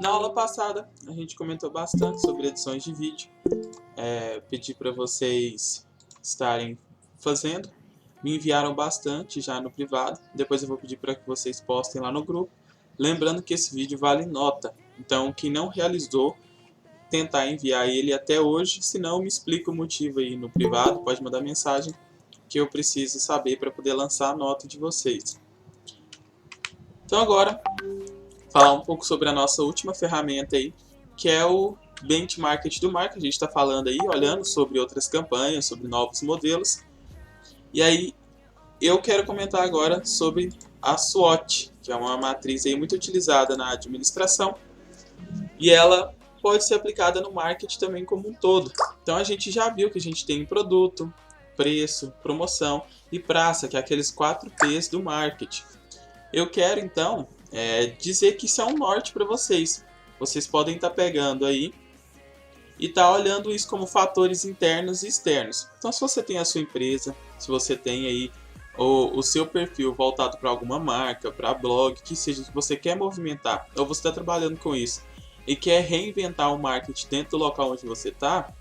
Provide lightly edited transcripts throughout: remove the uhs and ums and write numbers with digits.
Na aula passada, a gente comentou bastante sobre edições de vídeo. Pedi para vocês estarem fazendo. Me enviaram bastante já no privado. Depois eu vou pedir para que vocês postem lá no grupo. Lembrando que esse vídeo vale nota. Então, quem não realizou, tentar enviar ele até hoje. Se não, me explica o motivo aí no privado. Pode mandar mensagem que eu preciso saber para poder lançar a nota de vocês. Então agora, falar um pouco sobre a nossa última ferramenta aí, que é o benchmarking do marketing. A gente está falando aí, olhando sobre outras campanhas, sobre novos modelos. E aí, eu quero comentar agora sobre a SWOT, que é uma matriz aí muito utilizada na administração. E ela pode ser aplicada no marketing também como um todo. Então a gente já viu que a gente tem produto, preço, promoção e praça, que é aqueles 4 P's do marketing. Eu quero então dizer que isso é um norte para vocês. Vocês podem estar pegando aí e estar olhando isso como fatores internos e externos. Então, se você tem a sua empresa, se você tem aí o seu perfil voltado para alguma marca, para blog, que seja que você quer movimentar, ou você está trabalhando com isso e quer reinventar o marketing dentro do local onde você está,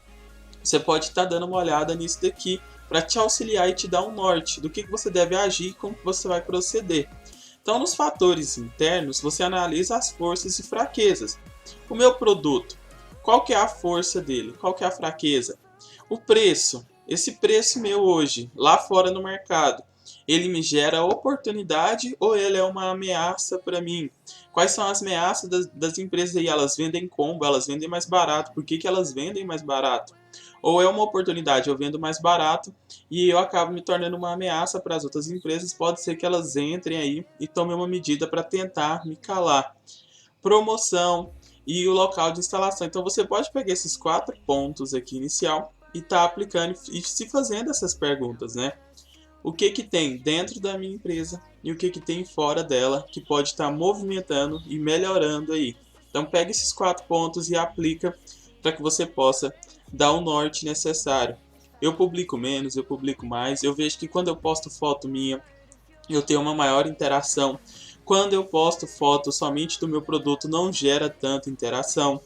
você pode estar dando uma olhada nisso daqui para te auxiliar e te dar um norte do que você deve agir e como você vai proceder. Então, nos fatores internos, você analisa as forças e fraquezas. O meu produto, qual que é a força dele? Qual que é a fraqueza? O preço, esse preço meu hoje, lá fora no mercado, ele me gera oportunidade ou ele é uma ameaça para mim? Quais são as ameaças das empresas aí? Elas vendem combo, elas vendem mais barato. Por que elas vendem mais barato? Ou é uma oportunidade, eu vendo mais barato e eu acabo me tornando uma ameaça para as outras empresas. Pode ser que elas entrem aí e tomem uma medida para tentar me calar. Promoção e o local de instalação. Então você pode pegar esses 4 pontos aqui inicial e tá aplicando e se fazendo essas perguntas, né? O que que tem dentro da minha empresa e o que que tem fora dela que pode estar movimentando e melhorando aí. Então pega esses 4 pontos e aplica para que você possa dar o norte necessário. Eu publico menos, eu publico mais. Eu vejo que quando eu posto foto minha, eu tenho uma maior interação. Quando eu posto foto somente do meu produto, não gera tanta interação.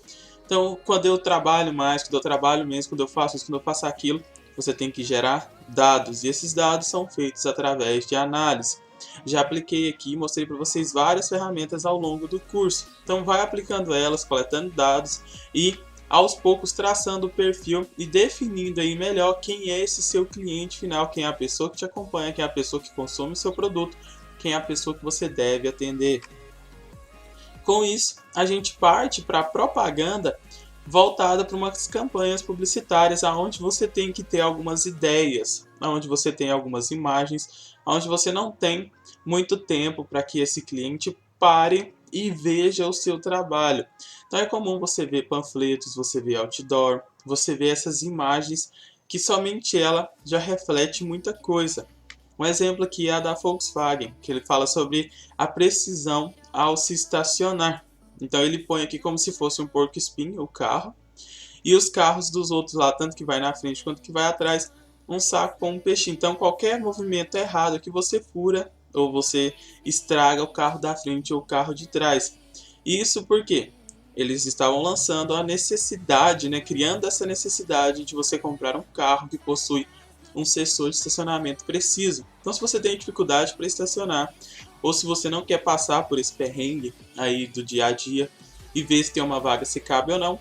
Então, quando eu trabalho mais, quando eu trabalho menos, quando eu faço isso, quando eu faço aquilo, você tem que gerar dados. E esses dados são feitos através de análise. Já apliquei aqui e mostrei para vocês várias ferramentas ao longo do curso. Então, vai aplicando elas, coletando dados e aos poucos traçando o perfil e definindo aí melhor quem é esse seu cliente final, quem é a pessoa que te acompanha, quem é a pessoa que consome o seu produto, quem é a pessoa que você deve atender. Com isso, a gente parte para a propaganda voltada para umas campanhas publicitárias, aonde você tem que ter algumas ideias, aonde você tem algumas imagens, aonde você não tem muito tempo para que esse cliente pare e veja o seu trabalho. Então é comum você ver panfletos, você ver outdoor, você ver essas imagens que somente ela já reflete muita coisa. Um exemplo aqui é a da Volkswagen, que ele fala sobre a precisão ao se estacionar. Então ele põe aqui como se fosse um porco-espinho, o carro, e os carros dos outros lá, tanto que vai na frente quanto que vai atrás, um saco com um peixinho. Então qualquer movimento errado que você fura ou você estraga o carro da frente ou o carro de trás. Isso porque eles estavam lançando a necessidade, né, criando essa necessidade de você comprar um carro que possui um sensor de estacionamento preciso. Então, se você tem dificuldade para estacionar, ou se você não quer passar por esse perrengue aí do dia a dia e ver se tem uma vaga, se cabe ou não,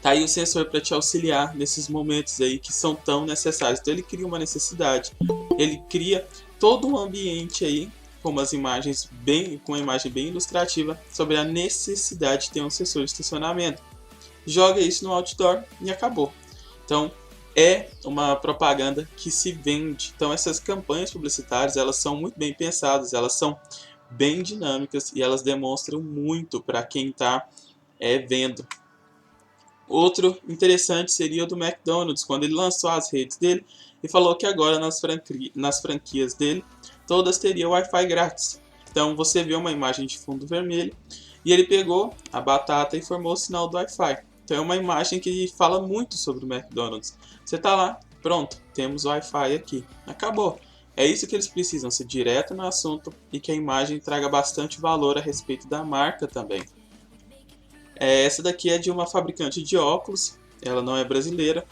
tá aí o sensor para te auxiliar nesses momentos aí que são tão necessários. Então, ele cria uma necessidade, ele cria todo um ambiente aí com uma imagem bem ilustrativa sobre a necessidade de ter um sensor de estacionamento. Joga isso no outdoor e acabou. Então, é uma propaganda que se vende. Então essas campanhas publicitárias, elas são muito bem pensadas, elas são bem dinâmicas e elas demonstram muito para quem está vendo. Outro interessante seria o do McDonald's, quando ele lançou as redes dele e falou que agora nas franquias dele, todas teriam Wi-Fi grátis. Então você vê uma imagem de fundo vermelho e ele pegou a batata e formou o sinal do Wi-Fi. Então é uma imagem que fala muito sobre o McDonald's. Você está lá, pronto, temos Wi-Fi aqui. Acabou. É isso que eles precisam, ser direto no assunto e que a imagem traga bastante valor a respeito da marca também. Essa daqui é de uma fabricante de óculos, ela não é brasileira.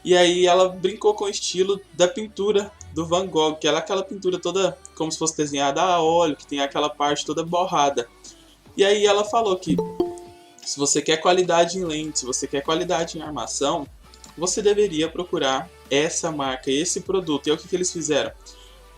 E aí ela brincou com o estilo da pintura do Van Gogh, que era aquela pintura toda como se fosse desenhada a óleo, que tem aquela parte toda borrada. E aí ela falou que se você quer qualidade em lente, se você quer qualidade em armação, você deveria procurar essa marca, esse produto. E aí o que eles fizeram?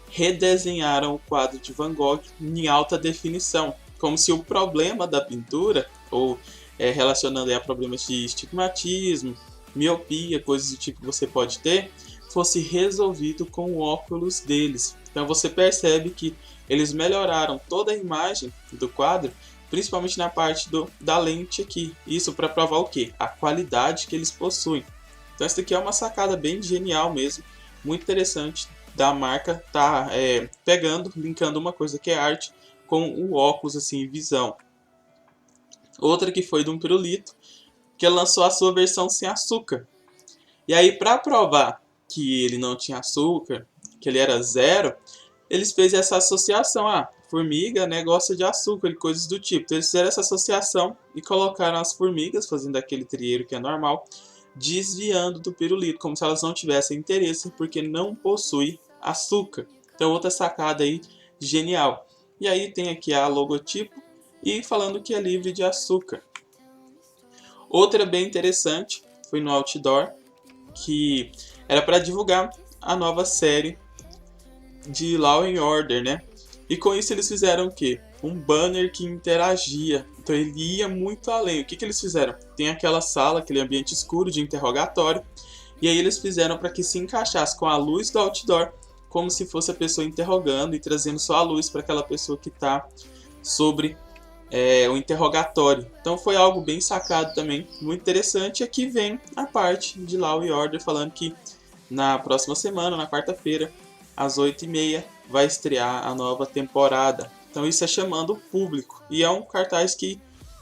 Redesenharam o quadro de Van Gogh em alta definição, como se o problema da pintura, ou relacionando a problemas de estigmatismo, miopia, coisas do tipo que você pode ter, fosse resolvido com o óculos deles. Então você percebe que eles melhoraram toda a imagem do quadro, principalmente na parte da lente aqui. Isso para provar o quê? A qualidade que eles possuem. Então essa daqui é uma sacada bem genial mesmo, muito interessante da marca tá pegando, linkando uma coisa que é arte com o óculos assim, visão. Outra que foi de um pirulito, que lançou a sua versão sem açúcar. E aí para provar que ele não tinha açúcar, que ele era zero, eles fez essa associação, formiga, né, gosta de açúcar e coisas do tipo. Então eles fizeram essa associação e colocaram as formigas fazendo aquele trieiro que é normal, desviando do pirulito, como se elas não tivessem interesse, porque não possui açúcar. Então outra sacada aí genial. E aí tem aqui a logotipo e falando que é livre de açúcar. Outra bem interessante foi no outdoor, que era para divulgar a nova série de Law and Order, né? E com isso eles fizeram o quê? Um banner que interagia. Então ele ia muito além. O que eles fizeram? Tem aquela sala, aquele ambiente escuro de interrogatório. E aí eles fizeram para que se encaixasse com a luz do outdoor, como se fosse a pessoa interrogando e trazendo só a luz para aquela pessoa que está sobre o interrogatório. Então foi algo bem sacado também, muito interessante. E aqui vem a parte de Law and Order falando que na próxima semana, na quarta-feira, às 8h30, vai estrear a nova temporada. Então isso é chamando o público. E é um cartaz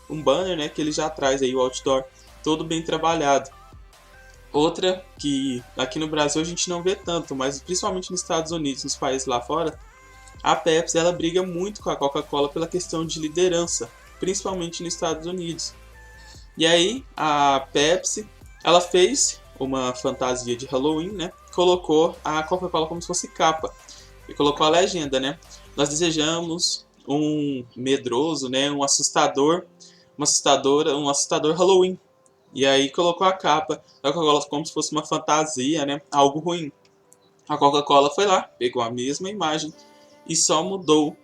um banner, né, que ele já traz aí o outdoor todo bem trabalhado. Outra que aqui no Brasil a gente não vê tanto, mas principalmente nos Estados Unidos, nos países lá fora, a Pepsi ela briga muito com a Coca-Cola pela questão de liderança, principalmente nos Estados Unidos. E aí a Pepsi, ela fez uma fantasia de Halloween, né? Colocou a Coca-Cola como se fosse capa e colocou a legenda, né? Nós desejamos um medroso, né? Um assustador Halloween. E aí colocou a capa da Coca-Cola como se fosse uma fantasia, né? Algo ruim. A Coca-Cola foi lá, pegou a mesma imagem e só mudou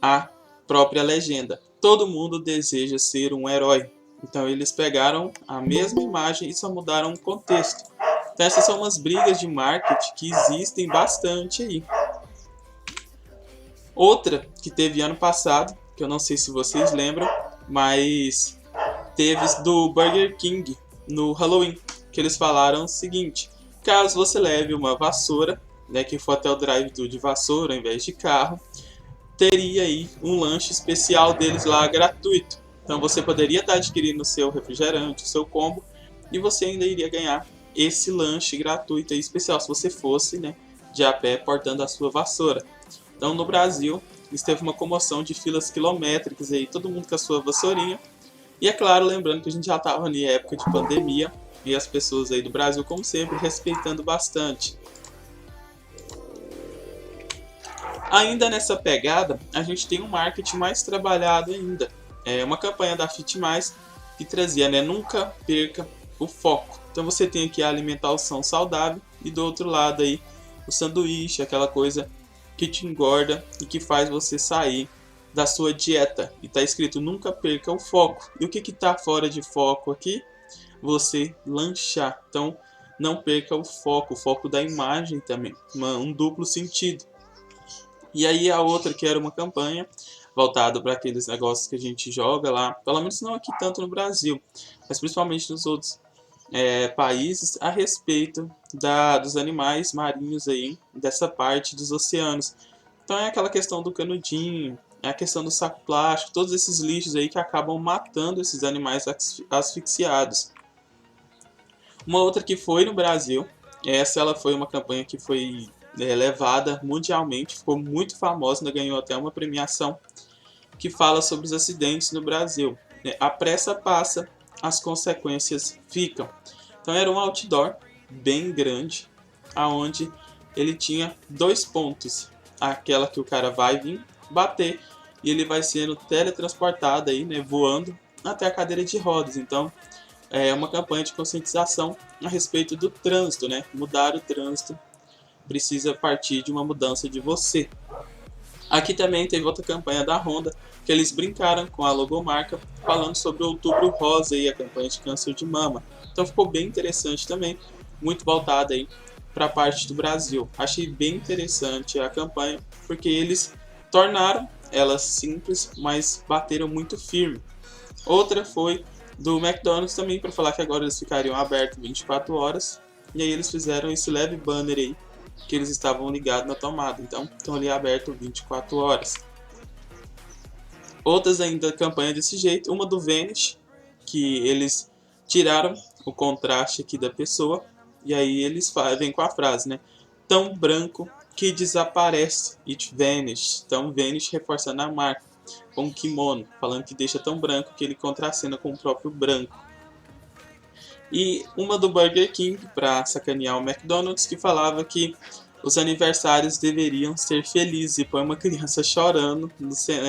a própria legenda. Todo mundo deseja ser um herói. Então eles pegaram a mesma imagem e só mudaram o contexto. Então essas são umas brigas de marketing que existem bastante aí. Outra que teve ano passado, que eu não sei se vocês lembram, mas teve do Burger King no Halloween, que eles falaram o seguinte: caso você leve uma vassoura, né, que for até o drive-thru de vassoura ao invés de carro, teria aí um lanche especial deles lá gratuito. Então você poderia estar adquirindo o seu refrigerante, o seu combo, e você ainda iria ganhar esse lanche gratuito aí especial, se você fosse, né, de a pé portando a sua vassoura. Então no Brasil, esteve uma comoção de filas quilométricas aí, todo mundo com a sua vassourinha. E é claro, lembrando que a gente já estava em época de pandemia, e as pessoas aí do Brasil, como sempre, respeitando bastante. Ainda nessa pegada, a gente tem um marketing mais trabalhado ainda. É uma campanha da Fit Mais que trazia, né, nunca perca o foco. Então você tem aqui a alimentação saudável e do outro lado aí o sanduíche, aquela coisa que te engorda e que faz você sair da sua dieta. E está escrito nunca perca o foco. E o que está fora de foco aqui? Você lanchar. Então não perca o foco da imagem também. Um duplo sentido. E aí a outra que era uma campanha voltada para aqueles negócios que a gente joga lá, pelo menos não aqui tanto no Brasil, mas principalmente nos outros países, a respeito dos animais marinhos aí, dessa parte dos oceanos. Então é aquela questão do canudinho, é a questão do saco plástico, todos esses lixos aí que acabam matando esses animais asfixiados. Uma outra que foi no Brasil, essa ela foi uma campanha que foi levada mundialmente, ficou muito famosa, ainda ganhou até uma premiação, que fala sobre os acidentes no Brasil. né? A pressa passa, as consequências ficam. Então era um outdoor bem grande, aonde ele tinha 2 pontos. Aquela que o cara vai vir bater e ele vai sendo teletransportado aí, né, voando até a cadeira de rodas. Então é uma campanha de conscientização a respeito do trânsito, né? Mudar o trânsito precisa partir de uma mudança de você. Aqui também teve outra campanha da Honda, que eles brincaram com a logomarca, falando sobre o Outubro Rosa e a campanha de câncer de mama. Então ficou bem interessante também, muito voltada aí para a parte do Brasil. Achei bem interessante a campanha, porque eles tornaram ela simples, mas bateram muito firme. Outra foi do McDonald's também, para falar que agora eles ficariam abertos 24 horas. E aí eles fizeram esse leve banner aí, que eles estavam ligados na tomada. Então, estão ali aberto 24 horas. Outras ainda campanha desse jeito. Uma do Vanish, que eles tiraram o contraste aqui da pessoa. E aí eles vêm com a frase, né? Tão branco que desaparece. It vanish. Então, Vanish reforçando a marca. Com o kimono, falando que deixa tão branco que ele contracena com o próprio branco. E uma do Burger King, para sacanear o McDonald's, que falava que os aniversários deveriam ser felizes e põe uma criança chorando,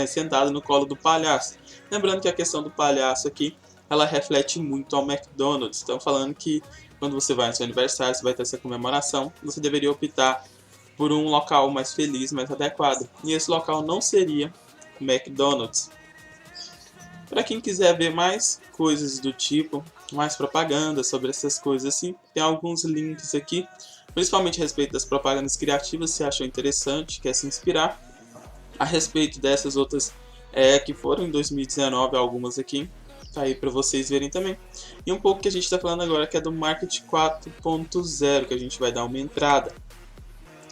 sentada no colo do palhaço. Lembrando que a questão do palhaço aqui, ela reflete muito ao McDonald's. Estão falando que quando você vai no seu aniversário, você vai ter essa comemoração, você deveria optar por um local mais feliz, mais adequado. E esse local não seria o McDonald's. Para quem quiser ver mais coisas do tipo, mais propaganda sobre essas coisas assim, tem alguns links aqui, principalmente a respeito das propagandas criativas, se achou interessante, quer se inspirar. A respeito dessas outras que foram em 2019, algumas aqui, tá aí para vocês verem também. E um pouco que a gente está falando agora, que é do Marketing 4.0, que a gente vai dar uma entrada.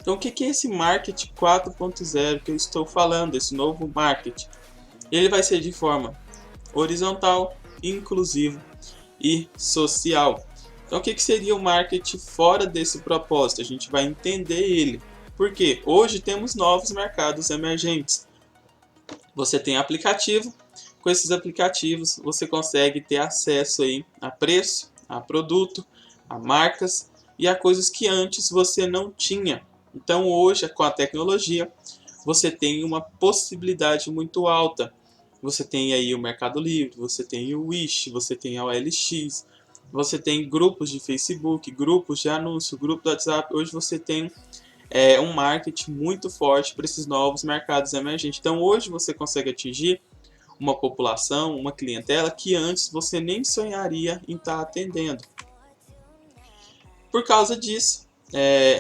Então o que é esse Marketing 4.0 que eu estou falando, esse novo marketing? Ele vai ser de forma horizontal, inclusivo e social. Então o que seria o marketing fora desse propósito? A gente vai entender ele. Porque hoje temos novos mercados emergentes. Você tem aplicativo, com esses aplicativos você consegue ter acesso aí a preço, a produto, a marcas e a coisas que antes você não tinha. Então hoje, com a tecnologia, você tem uma possibilidade muito alta. Você tem aí o Mercado Livre, você tem o Wish, você tem a OLX, você tem grupos de Facebook, grupos de anúncio, grupo do WhatsApp. Hoje você tem um marketing muito forte para esses novos mercados emergentes. Então hoje você consegue atingir uma população, uma clientela que antes você nem sonharia em estar atendendo. Por causa disso,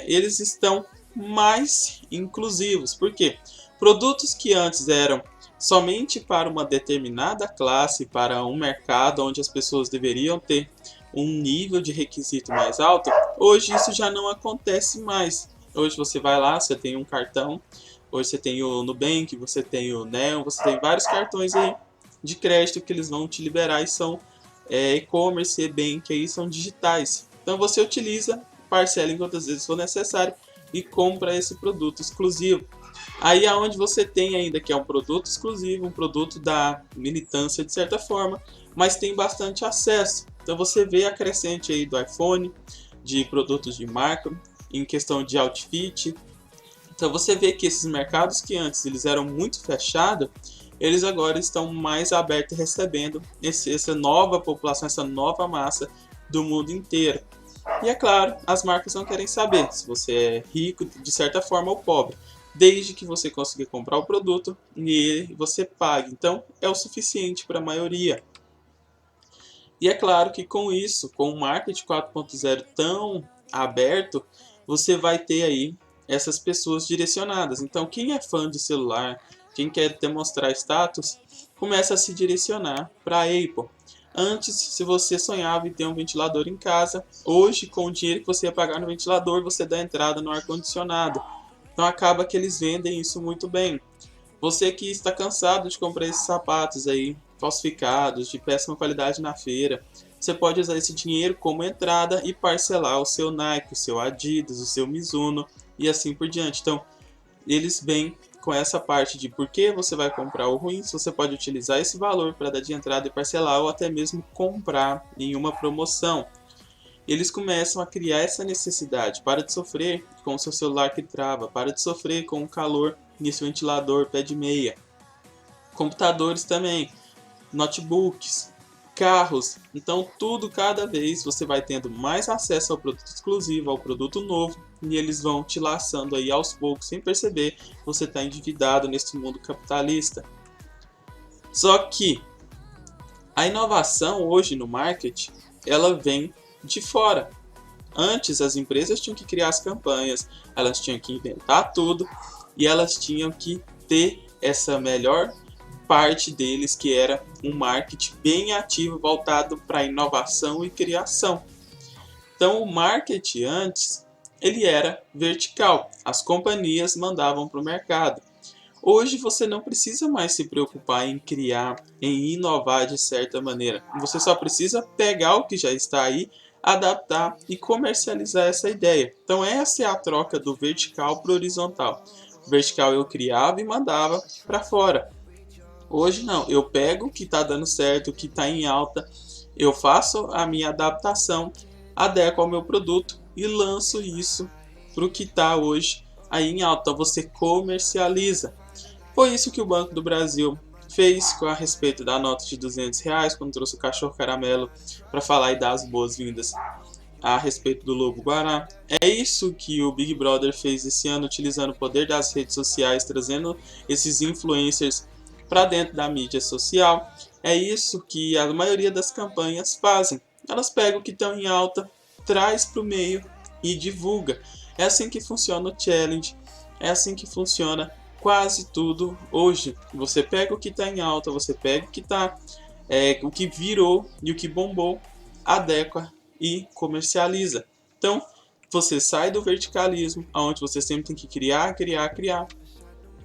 eles estão mais inclusivos. Por quê? Produtos que antes eram somente para uma determinada classe, para um mercado onde as pessoas deveriam ter um nível de requisito mais alto, hoje isso já não acontece mais. Hoje você vai lá, você tem um cartão, hoje você tem o Nubank, você tem o Neon, você tem vários cartões aí de crédito que eles vão te liberar e são e-commerce, e-bank, aí são digitais. Então você utiliza, parcela em quantas vezes for necessário e compra esse produto exclusivo. Aí é onde você tem ainda que é um produto exclusivo, um produto da militância de certa forma, mas tem bastante acesso. Então você vê a crescente aí do iPhone, de produtos de marca, em questão de outfit. Então você vê que esses mercados que antes eles eram muito fechados, eles agora estão mais abertos e recebendo essa nova população, essa nova massa do mundo inteiro. E é claro, as marcas não querem saber se você é rico de certa forma ou pobre, desde que você consiga comprar o produto e você pague. Então é o suficiente para a maioria. E é claro que com isso, com o Marketing 4.0 tão aberto, você vai ter aí essas pessoas direcionadas. Então quem é fã de celular, quem quer demonstrar status, começa a se direcionar para a Apple. Antes, se você sonhava em ter um ventilador em casa, hoje com o dinheiro que você ia pagar no ventilador, você dá entrada no ar-condicionado. Então acaba que eles vendem isso muito bem. Você que está cansado de comprar esses sapatos aí falsificados, de péssima qualidade na feira, você pode usar esse dinheiro como entrada e parcelar o seu Nike, o seu Adidas, o seu Mizuno e assim por diante. Então, eles vêm com essa parte de por que você vai comprar o ruim, se você pode utilizar esse valor para dar de entrada e parcelar ou até mesmo comprar em uma promoção. Eles começam a criar essa necessidade. Para de sofrer com o seu celular que trava, para de sofrer com o calor nesse ventilador pé de meia. Computadores também, notebooks, carros. Então tudo, cada vez você vai tendo mais acesso ao produto exclusivo, ao produto novo, e eles vão te laçando aí aos poucos, sem perceber, você está endividado nesse mundo capitalista. Só que a inovação hoje no marketing, ela vem de fora. Antes as empresas tinham que criar as campanhas, elas tinham que inventar tudo e elas tinham que ter essa melhor parte deles, que era um marketing bem ativo voltado para inovação e criação. Então o marketing antes, ele era vertical, as companhias mandavam para o mercado. Hoje você não precisa mais se preocupar em criar, em inovar de certa maneira. Você só precisa pegar o que já está aí, adaptar e comercializar essa ideia. Então essa é a troca do vertical para o horizontal. O vertical eu criava e mandava para fora. Hoje não, eu pego o que está dando certo, o que está em alta, eu faço a minha adaptação, adequo ao meu produto e lanço isso para o que está hoje aí em alta. Então você comercializa. Foi isso que o Banco do Brasil fez a respeito da nota de R$ 200, quando trouxe o cachorro caramelo para falar e dar as boas-vindas a respeito do Lobo Guará. É isso que o Big Brother fez esse ano, utilizando o poder das redes sociais, trazendo esses influencers para dentro da mídia social. É isso que a maioria das campanhas fazem. Elas pegam o que estão em alta, traz para o meio e divulga. É assim que funciona o challenge, é assim que funciona quase tudo hoje. Você pega o que está em alta, você pega o que o que virou e o que bombou, adequa e comercializa. Então você sai do verticalismo, onde você sempre tem que criar,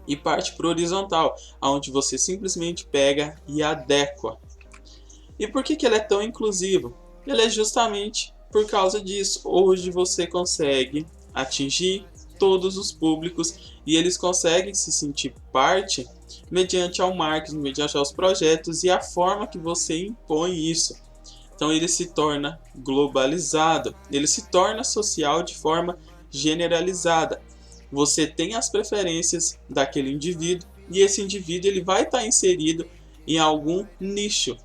e parte para o horizontal, onde você simplesmente pega e adequa. E por que ele é tão inclusivo? Ele é justamente por causa disso. Hoje você consegue atingir todos os públicos e eles conseguem se sentir parte mediante ao marketing, mediante aos projetos e a forma que você impõe isso. Então ele se torna globalizado, ele se torna social de forma generalizada. Você tem as preferências daquele indivíduo e esse indivíduo ele vai estar inserido em algum nicho.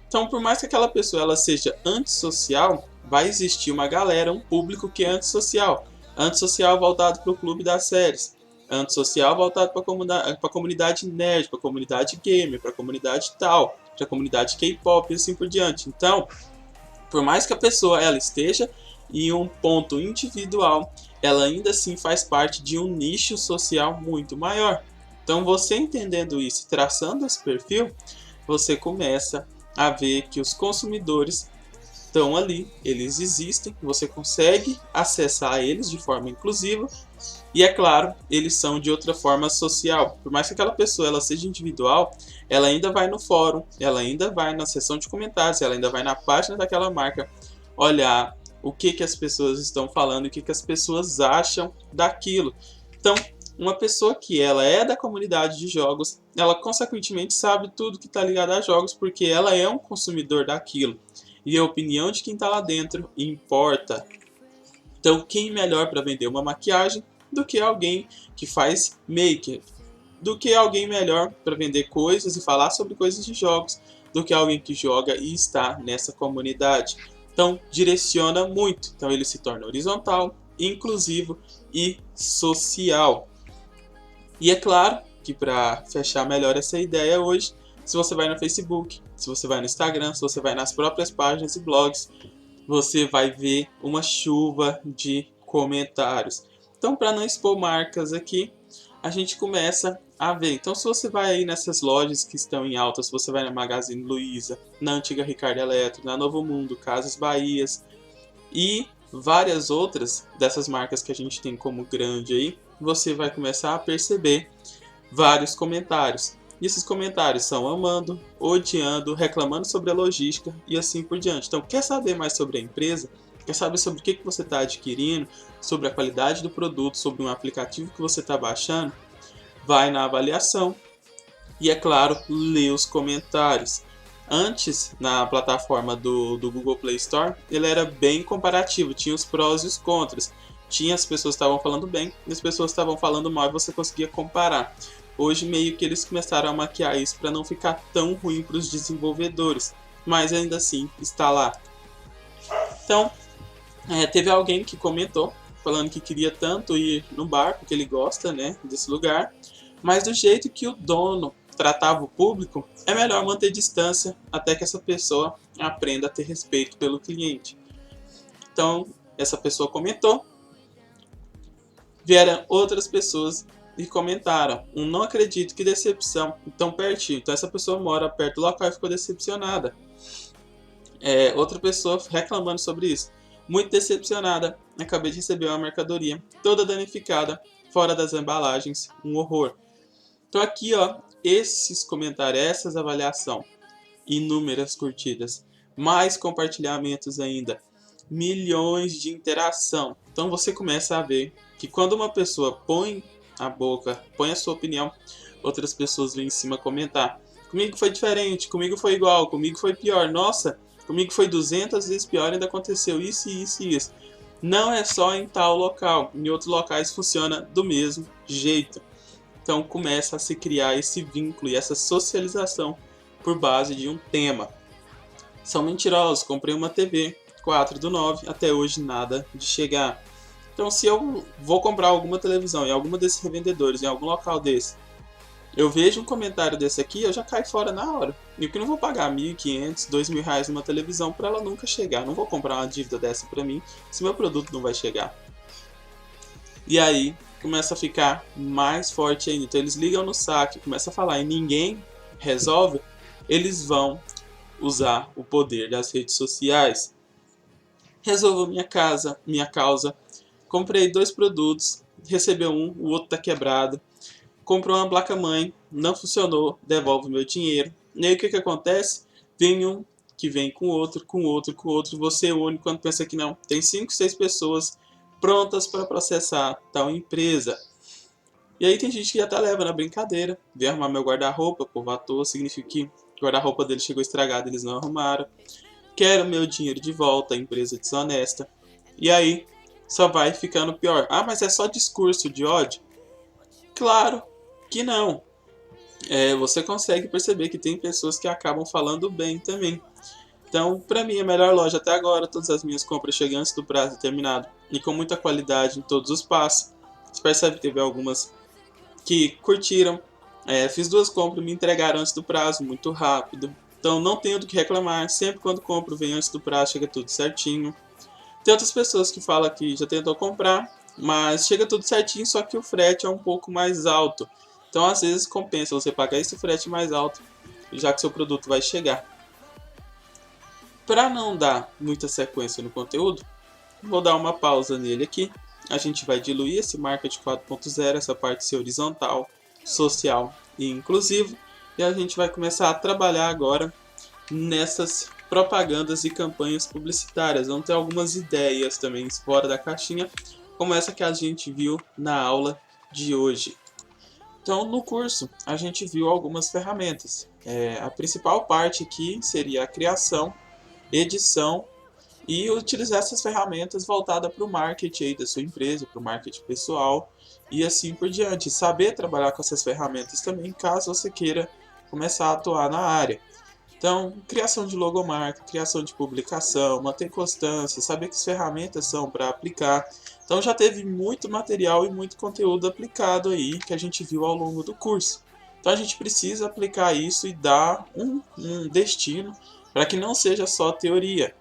Então, por mais que aquela pessoa ela seja antissocial, vai existir uma galera, um público que é antissocial. Antissocial voltado para o clube das séries. Antissocial voltado para a comunidade nerd, para a comunidade gamer, para a comunidade tal, para a comunidade K-pop e assim por diante. Então, por mais que a pessoa ela esteja em um ponto individual, ela ainda assim faz parte de um nicho social muito maior. Então, você entendendo isso, traçando esse perfil, você começa a ver que os consumidores estão ali, eles existem, você consegue acessar eles de forma inclusiva e, é claro, eles são de outra forma social. Por mais que aquela pessoa ela seja individual, ela ainda vai no fórum, ela ainda vai na seção de comentários, ela ainda vai na página daquela marca olhar o que as pessoas estão falando e o que as pessoas acham daquilo. Então, uma pessoa que ela é da comunidade de jogos, ela consequentemente sabe tudo que está ligado a jogos, porque ela é um consumidor daquilo. E a opinião de quem está lá dentro importa. Então, quem melhor para vender uma maquiagem do que alguém que faz make? Do que alguém melhor para vender coisas e falar sobre coisas de jogos, do que alguém que joga e está nessa comunidade. Então, direciona muito. Então, ele se torna horizontal, inclusivo e social. E é claro que para fechar melhor essa ideia hoje, se você vai no Facebook, se você vai no Instagram, se você vai nas próprias páginas e blogs, você vai ver uma chuva de comentários. Então, para não expor marcas aqui, a gente começa a ver. Então, se você vai aí nessas lojas que estão em alta, se você vai na Magazine Luiza, na antiga Ricardo Eletro, na Novo Mundo, Casas Bahias e várias outras dessas marcas que a gente tem como grande aí, você vai começar a perceber vários comentários. E esses comentários são amando, odiando, reclamando sobre a logística e assim por diante. Então, quer saber mais sobre a empresa? Quer saber sobre o que você está adquirindo? Sobre a qualidade do produto? Sobre um aplicativo que você está baixando? vai na avaliação e, é claro, lê os comentários. Antes, na plataforma do Google Play Store, ele era bem comparativo, tinha os prós e os contras. Tinha as pessoas que estavam falando bem e as pessoas que estavam falando mal e você conseguia comparar. Hoje meio que eles começaram a maquiar isso para não ficar tão ruim para os desenvolvedores, mas ainda assim está lá. Então, teve alguém que comentou, falando que queria tanto ir no bar, porque ele gosta, né, desse lugar, mas do jeito que o dono tratava o público, é melhor manter distância até que essa pessoa aprenda a ter respeito pelo cliente. Então, essa pessoa comentou, vieram outras pessoas e comentaram: não acredito, que decepção, tão pertinho. Então essa pessoa mora perto do local e ficou decepcionada. Outra pessoa reclamando sobre isso: muito decepcionada, acabei de receber uma mercadoria toda danificada, fora das embalagens, um horror. Então aqui, ó, esses comentários, essas avaliações, inúmeras curtidas, mais compartilhamentos ainda, milhões de interação. Então você começa a ver que quando uma pessoa põe a boca, põe a sua opinião, outras pessoas vêm em cima comentar: comigo foi diferente, comigo foi igual, comigo foi pior, nossa, comigo foi 200 vezes pior, ainda aconteceu isso e isso e isso. Não é só em tal local, em outros locais funciona do mesmo jeito. Então começa a se criar esse vínculo e essa socialização por base de um tema. São mentirosos, comprei uma TV 4/9, até hoje nada de chegar. Então se eu vou comprar alguma televisão em alguma desses revendedores, em algum local desse, eu vejo um comentário desse aqui, eu já caio fora na hora. E que não vou pagar R$1.500, R$2.000 numa televisão para ela nunca chegar. Não vou comprar uma dívida dessa para mim se meu produto não vai chegar. E aí começa a ficar mais forte ainda. Então eles ligam no saque, começa a falar e ninguém resolve, eles vão usar o poder das redes sociais. Resolvo minha causa. Comprei 2 produtos, recebeu um, o outro tá quebrado. Comprou uma placa-mãe, não funcionou, devolve meu dinheiro. E aí o que acontece? Vem um que vem com outro, com outro, com outro. Você une quando pensa que não. Tem 5, 6 pessoas prontas para processar tal empresa. E aí tem gente que até leva na brincadeira. Vem arrumar meu guarda-roupa, povo à toa, significa que o guarda-roupa dele chegou estragado, eles não arrumaram. Quero meu dinheiro de volta, a empresa desonesta. E aí só vai ficando pior. Ah, mas é só discurso de ódio? Claro que não. Você consegue perceber que tem pessoas que acabam falando bem também. Então, para mim, a melhor loja até agora, todas as minhas compras chegam antes do prazo determinado e com muita qualidade em todos os passos. Você percebe que teve algumas que curtiram. Fiz 2 compras, me entregaram antes do prazo, muito rápido. Então, não tenho do que reclamar. Sempre quando compro, vem antes do prazo, chega tudo certinho. Tem outras pessoas que falam que já tentou comprar, mas chega tudo certinho, só que o frete é um pouco mais alto. Então, às vezes, compensa você pagar esse frete mais alto, já que seu produto vai chegar. Para não dar muita sequência no conteúdo, vou dar uma pausa nele aqui. A gente vai diluir esse Marketing 4.0, essa parte ser horizontal, social e inclusivo. E a gente vai começar a trabalhar agora nessas propagandas e campanhas publicitárias. Vamos ter algumas ideias também fora da caixinha, como essa que a gente viu na aula de hoje. Então, no curso, a gente viu algumas ferramentas. A principal parte aqui seria a criação, edição e utilizar essas ferramentas voltadas para o marketing aí da sua empresa, para o marketing pessoal e assim por diante. Saber trabalhar com essas ferramentas também, caso você queira começar a atuar na área. Então, criação de logomarca, criação de publicação, manter constância, saber que as ferramentas são para aplicar. Então já teve muito material e muito conteúdo aplicado aí que a gente viu ao longo do curso. Então a gente precisa aplicar isso e dar um destino para que não seja só teoria,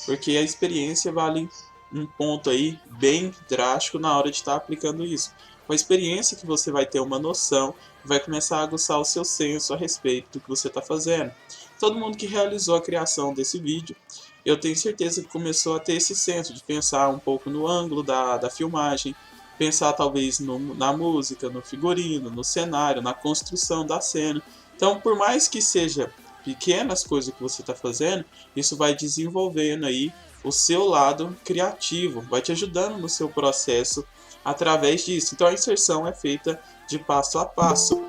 porque a experiência vale um ponto aí bem drástico na hora de estar aplicando isso. Com a experiência que você vai ter uma noção, vai começar a aguçar o seu senso a respeito do que você está fazendo. Todo mundo que realizou a criação desse vídeo, eu tenho certeza que começou a ter esse senso de pensar um pouco no ângulo da filmagem, pensar talvez na música, no figurino, no cenário, na construção da cena. Então, por mais que seja pequenas coisas que você está fazendo, isso vai desenvolvendo aí o seu lado criativo, vai te ajudando no seu processo através disso. Então a inserção é feita de passo a passo.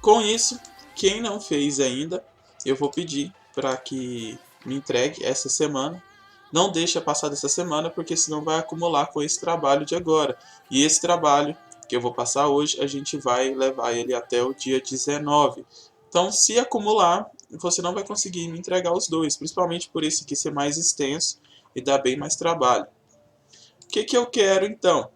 Com isso, quem não fez ainda, eu vou pedir para que me entregue essa semana. Não deixa passar dessa semana, porque senão vai acumular com esse trabalho de agora. E esse trabalho que eu vou passar hoje, a gente vai levar ele até o dia 19. Então, se acumular, você não vai conseguir me entregar os dois, principalmente por esse aqui ser mais extenso e dar bem mais trabalho. O que eu quero então?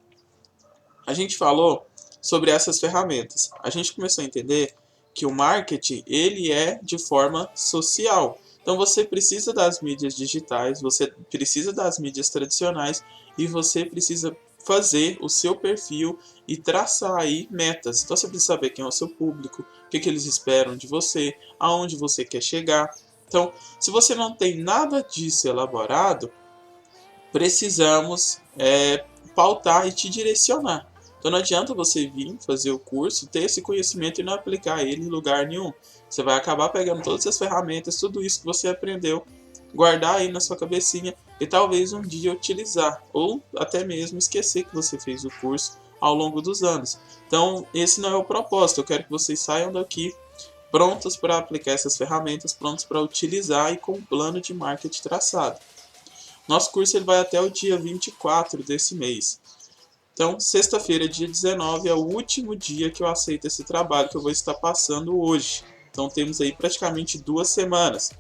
A gente falou sobre essas ferramentas. A gente começou a entender que o marketing ele é de forma social. Então você precisa das mídias digitais, você precisa das mídias tradicionais e você precisa fazer o seu perfil e traçar aí metas. Então você precisa saber quem é o seu público, o que eles esperam de você, aonde você quer chegar. Então, se você não tem nada disso elaborado, precisamos pautar e te direcionar. Então não adianta você vir fazer o curso, ter esse conhecimento e não aplicar ele em lugar nenhum. Você vai acabar pegando todas as ferramentas, tudo isso que você aprendeu, guardar aí na sua cabecinha e talvez um dia utilizar, ou até mesmo esquecer que você fez o curso ao longo dos anos. Então esse não é o propósito, eu quero que vocês saiam daqui prontos para aplicar essas ferramentas, prontos para utilizar e com um plano de marketing traçado. Nosso curso ele vai até o dia 24 desse mês. Então, sexta-feira, dia 19, é o último dia que eu aceito esse trabalho que eu vou estar passando hoje. Então, temos aí praticamente 2 semanas.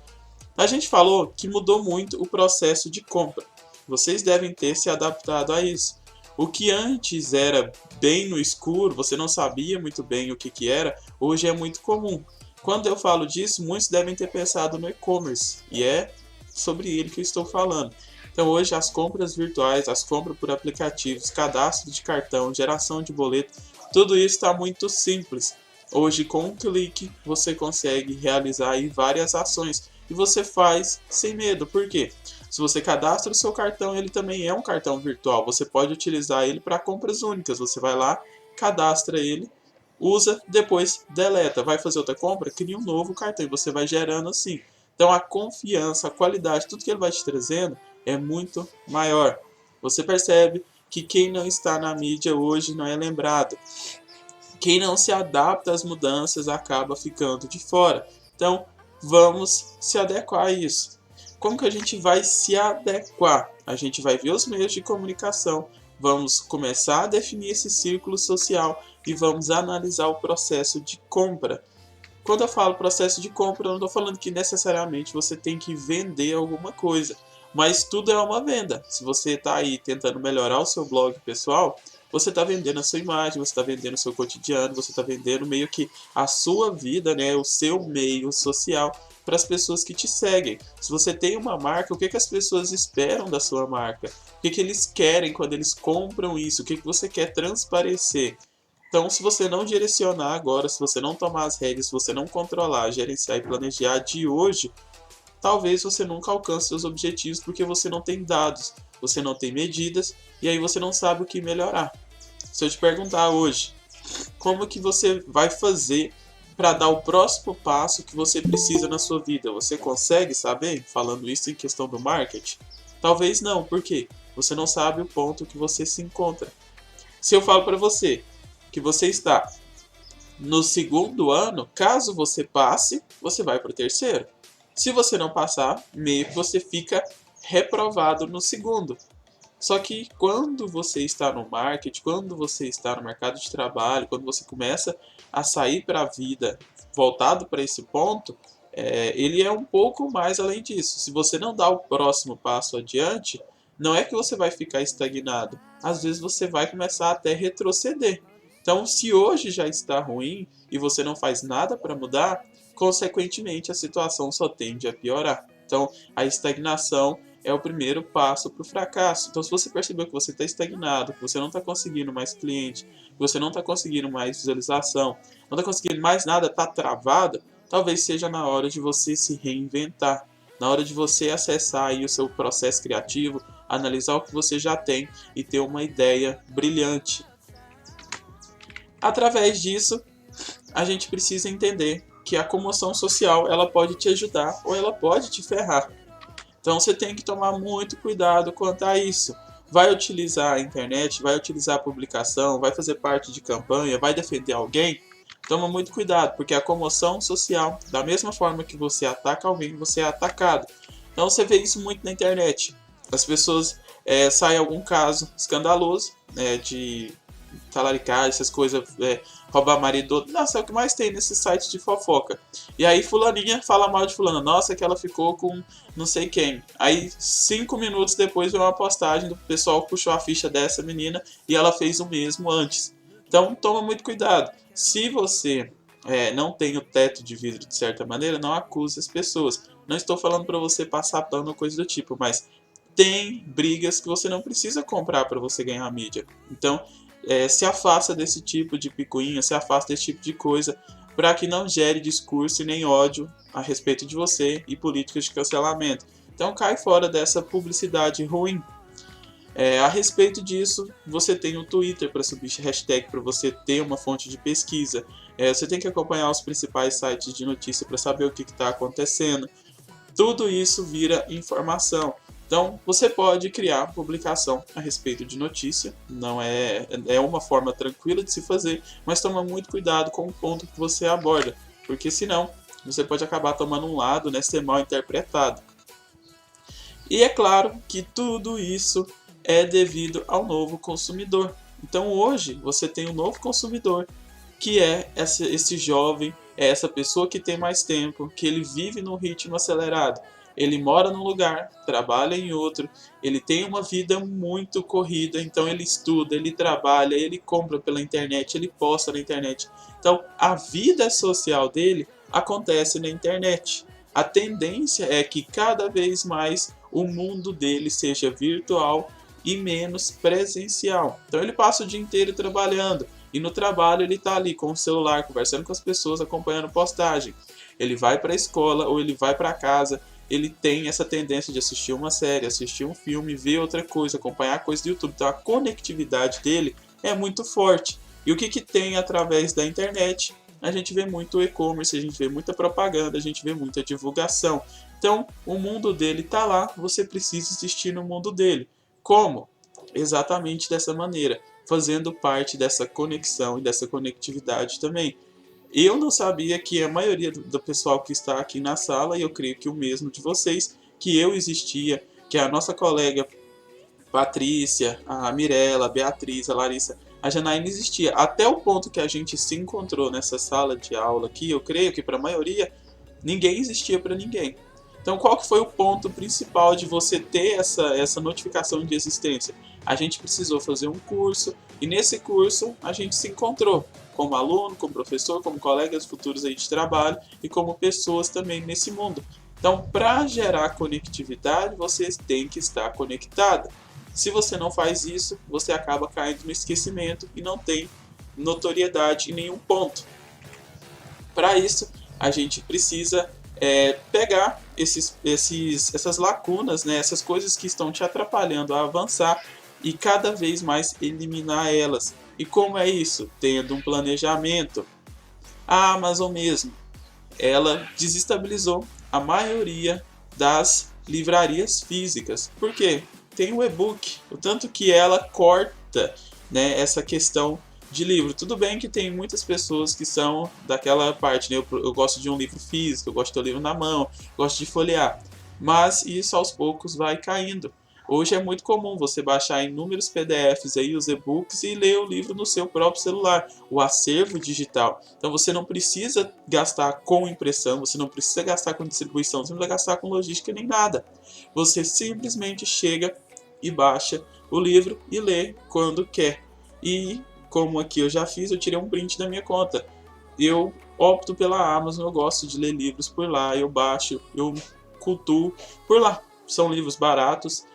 A gente falou que mudou muito o processo de compra. Vocês devem ter se adaptado a isso. O que antes era bem no escuro, você não sabia muito bem o que era, hoje é muito comum. Quando eu falo disso, muitos devem ter pensado no e-commerce, e é sobre ele que eu estou falando. Então hoje as compras virtuais, as compras por aplicativos, cadastro de cartão, geração de boleto, tudo isso está muito simples. Hoje com um clique você consegue realizar aí várias ações e você faz sem medo. Por quê? Se você cadastra o seu cartão, ele também é um cartão virtual. Você pode utilizar ele para compras únicas. Você vai lá, cadastra ele, usa, depois deleta. Vai fazer outra compra, cria um novo cartão e você vai gerando assim. Então a confiança, a qualidade, tudo que ele vai te trazendo é muito maior. Você percebe que quem não está na mídia hoje não é lembrado. Quem não se adapta às mudanças acaba ficando de fora. Então, vamos se adequar a isso. Como que a gente vai se adequar? A gente vai ver os meios de comunicação, vamos começar a definir esse círculo social e vamos analisar o processo de compra. Quando eu falo processo de compra, eu não estou falando que necessariamente você tem que vender alguma coisa. Mas tudo é uma venda. Se você está aí tentando melhorar o seu blog pessoal, você está vendendo a sua imagem, você está vendendo o seu cotidiano, você está vendendo meio que a sua vida, né, o seu meio social para as pessoas que te seguem. Se você tem uma marca, o que as pessoas esperam da sua marca? O que eles querem quando eles compram isso? O que você quer transparecer? Então, se você não direcionar agora, se você não tomar as rédeas, se você não controlar, gerenciar e planejar de hoje, talvez você nunca alcance seus objetivos porque você não tem dados, você não tem medidas e aí você não sabe o que melhorar. Se eu te perguntar hoje, como que você vai fazer para dar o próximo passo que você precisa na sua vida? Você consegue saber, falando isso em questão do marketing? Talvez não, por quê? Você não sabe o ponto que você se encontra. Se eu falo para você que você está no segundo ano, caso você passe, você vai para o terceiro. Se você não passar, meio que você fica reprovado no segundo. Só que quando você está no marketing, quando você está no mercado de trabalho, quando você começa a sair para a vida voltado para esse ponto, ele é um pouco mais além disso. Se você não dá o próximo passo adiante, não é que você vai ficar estagnado. Às vezes você vai começar até a retroceder. Então, se hoje já está ruim e você não faz nada para mudar, consequentemente a situação só tende a piorar. Então, a estagnação é o primeiro passo para o fracasso. Então, se você percebeu que você está estagnado, que você não está conseguindo mais cliente, que você não está conseguindo mais visualização, não está conseguindo mais nada, está travado, talvez seja na hora de você se reinventar, na hora de você acessar aí o seu processo criativo, analisar o que você já tem e ter uma ideia brilhante. Através disso, a gente precisa entender que a comoção social ela pode te ajudar ou ela pode te ferrar. Então você tem que tomar muito cuidado quanto a isso. vai utilizar a internet, vai utilizar a publicação, vai fazer parte de campanha, vai defender alguém, toma muito cuidado, porque a comoção social, da mesma forma que você ataca alguém, você é atacado. Então você vê isso muito na internet. As pessoas saem algum caso escandaloso de talaricagem, essas coisas, roubar marido. Nossa, é o que mais tem nesses sites de fofoca. E aí fulaninha fala mal de fulana. Nossa, que ela ficou com não sei quem. Aí 5 minutos depois veio uma postagem do pessoal que puxou a ficha dessa menina e ela fez o mesmo antes. Então toma muito cuidado. Se você não tem o teto de vidro de certa maneira, não acuse as pessoas. Não estou falando para você passar pano ou coisa do tipo, mas tem brigas que você não precisa comprar para você ganhar mídia. Então, se afasta desse tipo de picuinha, se afasta desse tipo de coisa, para que não gere discurso e nem ódio a respeito de você e políticas de cancelamento. Então, cai fora dessa publicidade ruim. A respeito disso, você tem o Twitter para subir hashtag para você ter uma fonte de pesquisa. Você tem que acompanhar os principais sites de notícia para saber o que está acontecendo. Tudo isso vira informação. Então, você pode criar publicação a respeito de notícia, não é uma forma tranquila de se fazer, mas toma muito cuidado com o ponto que você aborda, porque senão você pode acabar tomando um lado, ser mal interpretado. E é claro que tudo isso é devido ao novo consumidor. Então hoje você tem um novo consumidor, que é esse jovem, é essa pessoa que tem mais tempo, que ele vive num ritmo acelerado. Ele mora num lugar, trabalha em outro, ele tem uma vida muito corrida, então ele estuda, ele trabalha, ele compra pela internet, ele posta na internet. Então a vida social dele acontece na internet. A tendência é que cada vez mais o mundo dele seja virtual e menos presencial. Então ele passa o dia inteiro trabalhando. E no trabalho ele está ali com o celular, conversando com as pessoas, acompanhando postagem. Ele vai para a escola ou ele vai para casa, ele tem essa tendência de assistir uma série, assistir um filme, ver outra coisa, acompanhar coisa do YouTube. Então a conectividade dele é muito forte. E o que tem através da internet? A gente vê muito e-commerce, a gente vê muita propaganda, a gente vê muita divulgação. Então o mundo dele está lá, você precisa existir no mundo dele. Como? Exatamente dessa maneira, fazendo parte dessa conexão e dessa conectividade também. Eu não sabia que a maioria do pessoal que está aqui na sala, e eu creio que o mesmo de vocês, que eu existia, que a nossa colega Patrícia, a Mirella, a Beatriz, a Larissa, a Janaína existia. Até o ponto que a gente se encontrou nessa sala de aula aqui, eu creio que para a maioria, ninguém existia para ninguém. Então, qual que foi o ponto principal de você ter essa notificação de existência? A gente precisou fazer um curso, e nesse curso a gente se encontrou como aluno, como professor, como colegas futuros aí de trabalho e como pessoas também nesse mundo. Então, para gerar conectividade, você tem que estar conectado. Se você não faz isso, você acaba caindo no esquecimento e não tem notoriedade em nenhum ponto. Para isso, a gente precisa pegar essas lacunas, essas coisas que estão te atrapalhando a avançar e cada vez mais eliminar elas. E como é isso? Tendo um planejamento. A Amazon mesmo, ela desestabilizou a maioria das livrarias físicas. Por quê? Tem o e-book, o tanto que ela corta essa questão de livro. Tudo bem que tem muitas pessoas que são daquela parte, eu gosto de um livro físico, eu gosto de ter o livro na mão, gosto de folhear, mas isso aos poucos vai caindo. Hoje é muito comum você baixar inúmeros PDFs aí, os e-books, e ler o livro no seu próprio celular, o acervo digital. Então você não precisa gastar com impressão, você não precisa gastar com distribuição, você não precisa gastar com logística nem nada. Você simplesmente chega e baixa o livro e lê quando quer. E como aqui eu já fiz, eu tirei um print da minha conta. Eu opto pela Amazon, eu gosto de ler livros por lá, eu baixo, eu cultuo por lá. São livros baratos,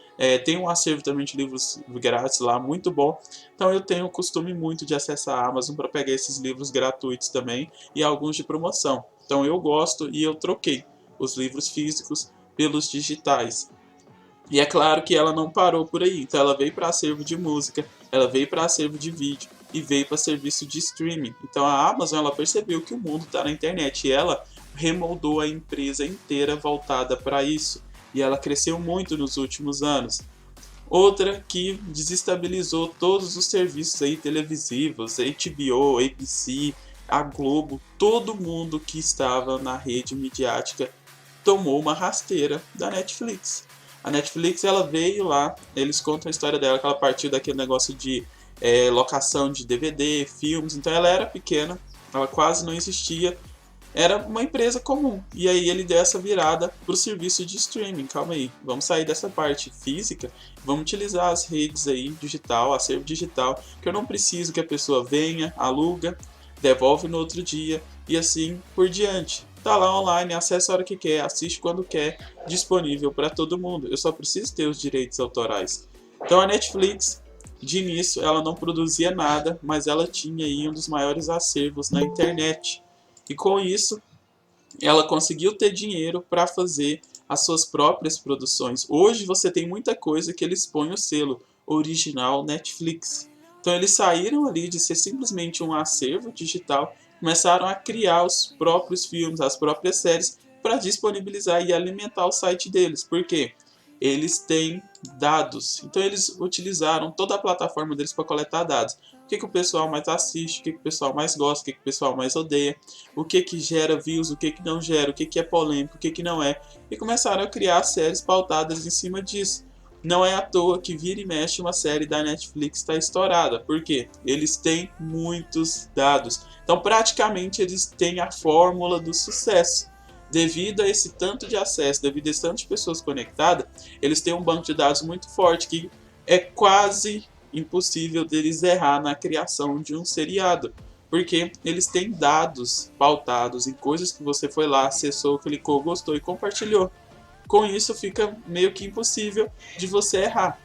tem um acervo também de livros grátis lá, muito bom. Então eu tenho o costume muito de acessar a Amazon para pegar esses livros gratuitos também e alguns de promoção. Então eu gosto e eu troquei os livros físicos pelos digitais. E é claro que ela não parou por aí, então ela veio para acervo de música, ela veio para acervo de vídeo e veio para serviço de streaming. Então a Amazon ela percebeu que o mundo está na internet e ela remoldou a empresa inteira voltada para isso. E ela cresceu muito nos últimos anos. Outra que desestabilizou todos os serviços aí televisivos, HBO, ABC, a Globo, todo mundo que estava na rede midiática tomou uma rasteira da Netflix. A Netflix, ela veio lá, eles contam a história dela, que ela partiu daquele negócio de locação de DVD, filmes, então ela era pequena, ela quase não existia, era uma empresa comum. E aí ele deu essa virada para o serviço de streaming. Calma aí, vamos sair dessa parte física, vamos utilizar as redes aí digital, acervo digital, que eu não preciso que a pessoa venha, aluga, devolve no outro dia e assim por diante. Tá lá online, acessa a hora que quer, assiste quando quer, disponível para todo mundo. Eu só preciso ter os direitos autorais. Então a Netflix, de início, ela não produzia nada, mas ela tinha aí um dos maiores acervos na internet. E com isso, ela conseguiu ter dinheiro para fazer as suas próprias produções. Hoje você tem muita coisa que eles põem o selo original Netflix. Então eles saíram ali de ser simplesmente um acervo digital, começaram a criar os próprios filmes, as próprias séries para disponibilizar e alimentar o site deles. Por quê? Eles têm dados. Então eles utilizaram toda a plataforma deles para coletar dados. O que o pessoal mais assiste, o que o pessoal mais gosta, o que o pessoal mais odeia, o que gera views, o que não gera, o que é polêmico, o que não é. E começaram a criar séries pautadas em cima disso. Não é à toa que vira e mexe uma série da Netflix está estourada. Por quê? Eles têm muitos dados. Então praticamente eles têm a fórmula do sucesso. Devido a esse tanto de acesso, devido a esse tanto de pessoas conectadas, eles têm um banco de dados muito forte que é quase impossível deles errar na criação de um seriado, porque eles têm dados pautados em coisas que você foi lá, acessou, clicou, gostou e compartilhou. Com isso fica meio que impossível de você errar.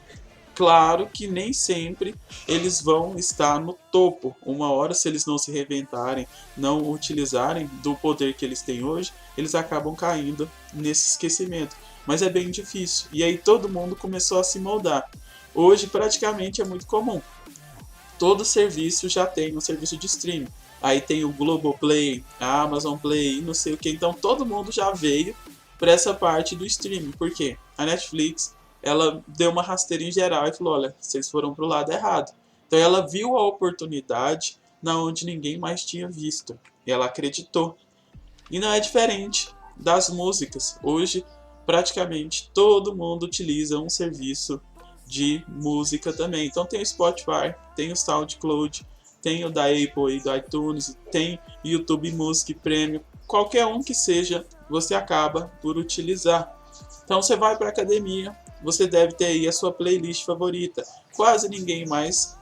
Claro que nem sempre eles vão estar no topo. Uma hora, se eles não se reinventarem, não utilizarem do poder que eles têm hoje, eles acabam caindo nesse esquecimento. Mas é bem difícil. E aí todo mundo começou a se moldar. Hoje praticamente é muito comum. Todo serviço já tem um serviço de streaming. Aí tem o Globoplay, a Amazon Play, não sei o que. Então todo mundo já veio para essa parte do streaming. Por quê? A Netflix, ela deu uma rasteira em geral e falou, olha, vocês foram pro lado errado. Então ela viu a oportunidade na onde ninguém mais tinha visto. E ela acreditou. E não é diferente das músicas. Hoje, praticamente todo mundo utiliza um serviço de música também. Então tem o Spotify, tem o SoundCloud, tem o da Apple e do iTunes, tem YouTube Music Premium, qualquer um que seja, você acaba por utilizar. Então você vai para a academia, você deve ter aí a sua playlist favorita. Quase ninguém mais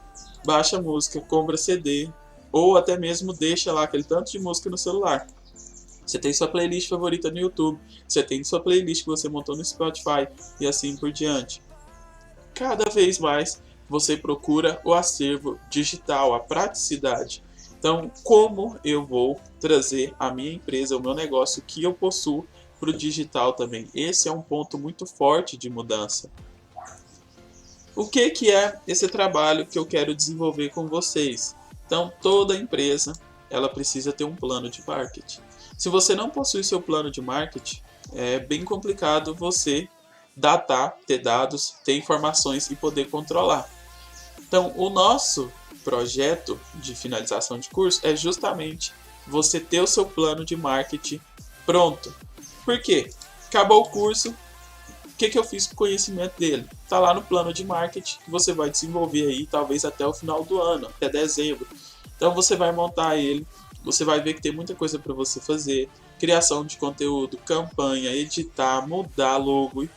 baixa música, compra CD ou até mesmo deixa lá aquele tanto de música no celular. Você tem sua playlist favorita no YouTube, você tem sua playlist que você montou no Spotify e assim por diante. Cada vez mais você procura o acervo digital, a praticidade. Então, como eu vou trazer a minha empresa, o meu negócio que eu possuo para o digital também? Esse é um ponto muito forte de mudança. O que é esse trabalho que eu quero desenvolver com vocês? Então, toda empresa ela precisa ter um plano de marketing. Se você não possui seu plano de marketing, é bem complicado você datar, ter dados, ter informações e poder controlar. Então, o nosso projeto de finalização de curso é justamente você ter o seu plano de marketing pronto. Por quê? Acabou o curso, o que eu fiz com o conhecimento dele? Está lá no plano de marketing que você vai desenvolver aí, talvez até o final do ano, até dezembro. Então você vai montar ele, você vai ver que tem muita coisa para você fazer, criação de conteúdo, campanha, editar, mudar logo.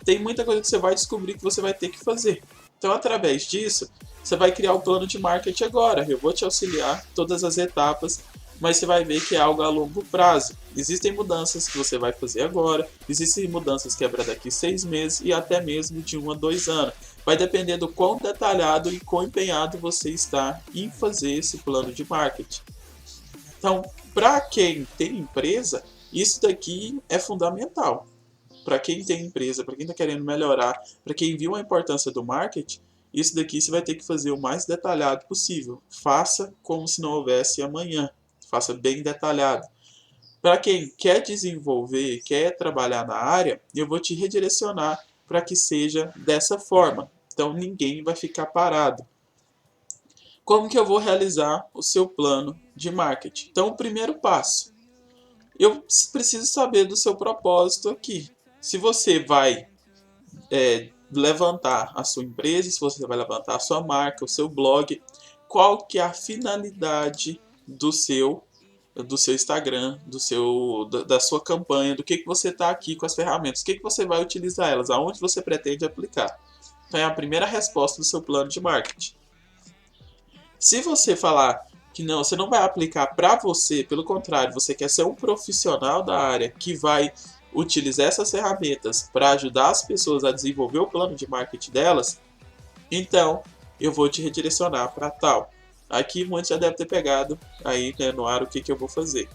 Tem muita coisa que você vai descobrir que você vai ter que fazer. Então, através disso, você vai criar o plano de marketing agora. Eu vou te auxiliar todas as etapas, mas você vai ver que é algo a longo prazo. Existem mudanças que você vai fazer agora, existem mudanças que é para daqui 6 meses e até mesmo de 1 a 2 anos. Vai depender do quão detalhado e quão empenhado você está em fazer esse plano de marketing. Então, para quem tem empresa, isso daqui é fundamental. Para quem tem empresa, para quem está querendo melhorar, para quem viu a importância do marketing, isso daqui você vai ter que fazer o mais detalhado possível. Faça como se não houvesse amanhã. Faça bem detalhado. Para quem quer desenvolver, quer trabalhar na área, eu vou te redirecionar para que seja dessa forma. Então ninguém vai ficar parado. Como que eu vou realizar o seu plano de marketing? Então o primeiro passo, eu preciso saber do seu propósito aqui. Se você vai levantar a sua empresa, se você vai levantar a sua marca, o seu blog, qual que é a finalidade do seu Instagram, da sua campanha, do que você está aqui com as ferramentas, o que você vai utilizar elas, aonde você pretende aplicar. Então é a primeira resposta do seu plano de marketing. Se você falar que não, você não vai aplicar para você, pelo contrário, você quer ser um profissional da área que vai utilizar essas ferramentas para ajudar as pessoas a desenvolver o plano de marketing delas, então eu vou te redirecionar para tal. Aqui muitos já devem ter pegado aí, né, no ar o que eu vou fazer.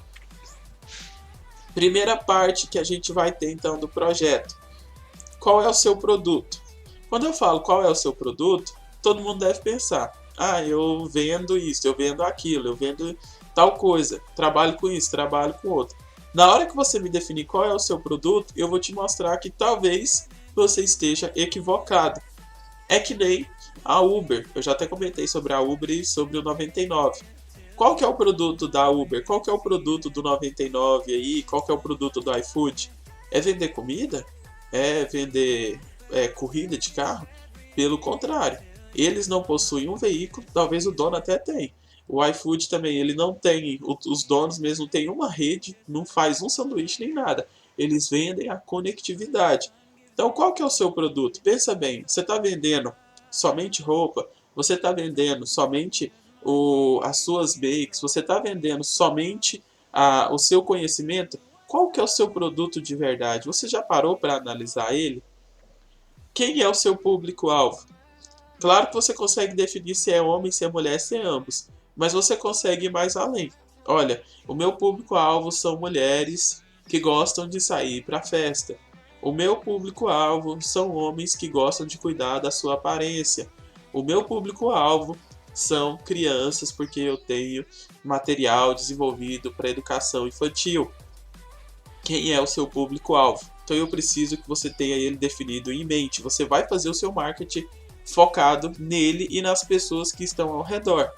Primeira parte que a gente vai ter então do projeto. Qual é o seu produto? Quando eu falo qual é o seu produto, todo mundo deve pensar: ah, eu vendo isso, eu vendo aquilo, eu vendo tal coisa, trabalho com isso, trabalho com outro. Na hora que você me definir qual é o seu produto, eu vou te mostrar que talvez você esteja equivocado. É que nem a Uber. Eu já até comentei sobre a Uber e sobre o 99. Qual que é o produto da Uber? Qual que é o produto do 99 aí? Qual que é o produto do iFood? É vender comida? É vender corrida de carro? Pelo contrário, eles não possuem um veículo, talvez o dono até tenha. O iFood também, ele não tem, os donos mesmo têm uma rede, não faz um sanduíche nem nada. Eles vendem a conectividade. Então, qual que é o seu produto? Pensa bem, você está vendendo somente roupa? Você está vendendo somente as suas bakes? Você está vendendo somente o seu conhecimento? Qual que é o seu produto de verdade? Você já parou para analisar ele? Quem é o seu público-alvo? Claro que você consegue definir se é homem, se é mulher, se é ambos, mas você consegue ir mais além. Olha, o meu público-alvo são mulheres que gostam de sair para festa. O meu público-alvo são homens que gostam de cuidar da sua aparência. O meu público-alvo são crianças porque eu tenho material desenvolvido para educação infantil. Quem é o seu público-alvo? Então eu preciso que você tenha ele definido em mente. Você vai fazer o seu marketing focado nele e nas pessoas que estão ao redor.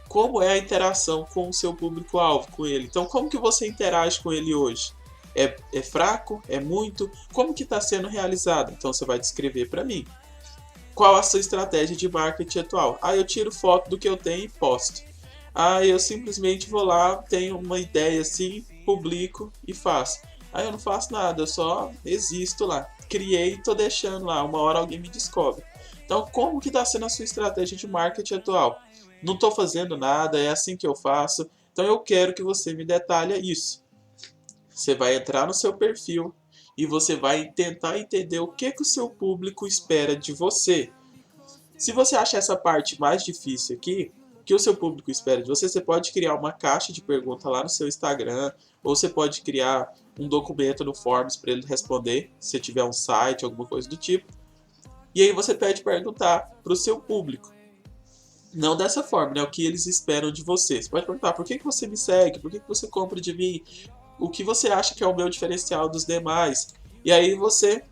Como é a interação com o seu público-alvo, com ele? Então, como que você interage com ele hoje? É fraco? É muito? Como que está sendo realizado? Então, você vai descrever para mim. Qual a sua estratégia de marketing atual? Ah, eu tiro foto do que eu tenho e posto. Ah, eu simplesmente vou lá, tenho uma ideia assim, publico e faço. Ah, eu não faço nada, eu só existo lá. Criei e tô deixando lá, uma hora alguém me descobre. Então, como que está sendo a sua estratégia de marketing atual? Não estou fazendo nada, é assim que eu faço. Então, eu quero que você me detalhe isso. Você vai entrar no seu perfil e você vai tentar entender o que o seu público espera de você. Se você acha essa parte mais difícil aqui, o que o seu público espera de você, você pode criar uma caixa de pergunta lá no seu Instagram, ou você pode criar um documento no Forms para ele responder, se tiver um site, alguma coisa do tipo. E aí você pede perguntar para o seu público. Não dessa forma, né? O que eles esperam de você. Você pode perguntar: por que você me segue? Por que você compra de mim? O que você acha que é o meu diferencial dos demais? E aí você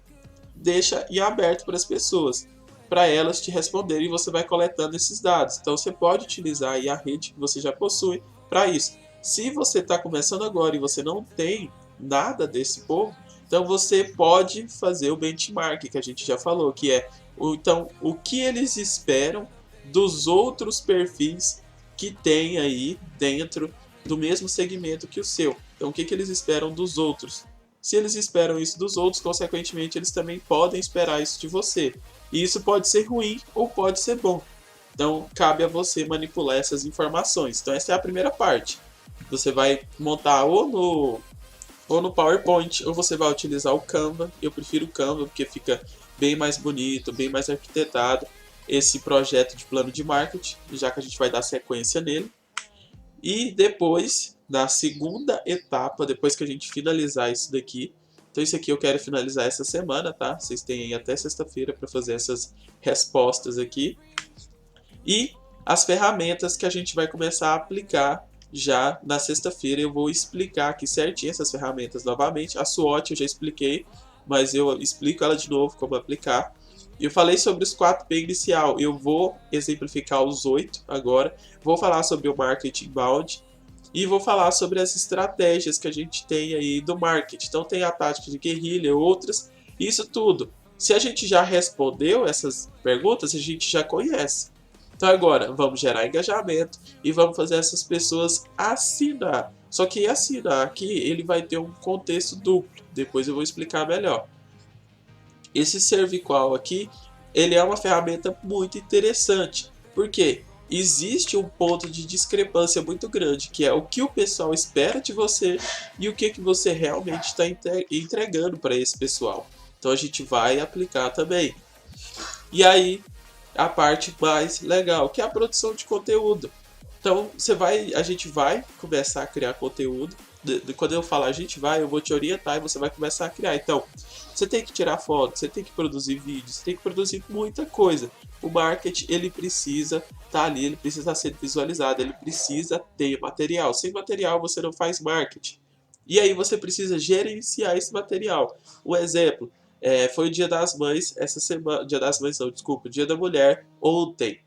deixa em aberto para as pessoas, para elas te responderem, e você vai coletando esses dados. Então você pode utilizar aí a rede que você já possui para isso. Se você está começando agora e você não tem nada desse povo, então você pode fazer o benchmark que a gente já falou, que é então o que eles esperam dos outros perfis que tem aí dentro do mesmo segmento que o seu. Então o que eles esperam dos outros? Se eles esperam isso dos outros, consequentemente eles também podem esperar isso de você. E isso pode ser ruim ou pode ser bom. Então cabe a você manipular essas informações. Então essa é a primeira parte. Você vai montar ou no PowerPoint, ou você vai utilizar o Canva. Eu prefiro o Canva porque fica bem mais bonito, bem mais arquitetado esse projeto de plano de marketing, já que a gente vai dar sequência nele. E depois, na segunda etapa, depois que a gente finalizar isso daqui, então isso aqui eu quero finalizar essa semana, tá? Vocês têm aí até sexta-feira para fazer essas respostas aqui. E as ferramentas que a gente vai começar a aplicar já na sexta-feira. Eu vou explicar aqui certinho essas ferramentas novamente. A SWOT eu já expliquei, mas eu explico ela de novo como aplicar. Eu falei sobre os 4P inicial, eu vou exemplificar os 8 agora. Vou falar sobre o marketing inbound e vou falar sobre as estratégias que a gente tem aí do marketing. Então tem a tática de guerrilha e outras, isso tudo. Se a gente já respondeu essas perguntas, a gente já conhece. Então agora, vamos gerar engajamento e vamos fazer essas pessoas assinar. Só que assinar aqui, ele vai ter um contexto duplo. Depois eu vou explicar melhor. Esse ServiQual aqui, ele é uma ferramenta muito interessante. Por quê? Existe um ponto de discrepância muito grande, que é o que o pessoal espera de você e o que você realmente está entregando para esse pessoal. Então a gente vai aplicar também. E aí, a parte mais legal, que é a produção de conteúdo. Então, a gente vai começar a criar conteúdo. Quando eu falar a gente vai, eu vou te orientar e você vai começar a criar. Então, você tem que tirar foto, você tem que produzir vídeos, você tem que produzir muita coisa. O marketing, ele precisa estar ali, ele precisa ser visualizado, ele precisa ter material. Sem material, você não faz marketing. E aí você precisa gerenciar esse material. Um exemplo, foi o Dia das Mães essa semana. Dia das Mães não, desculpa, Dia da Mulher ontem.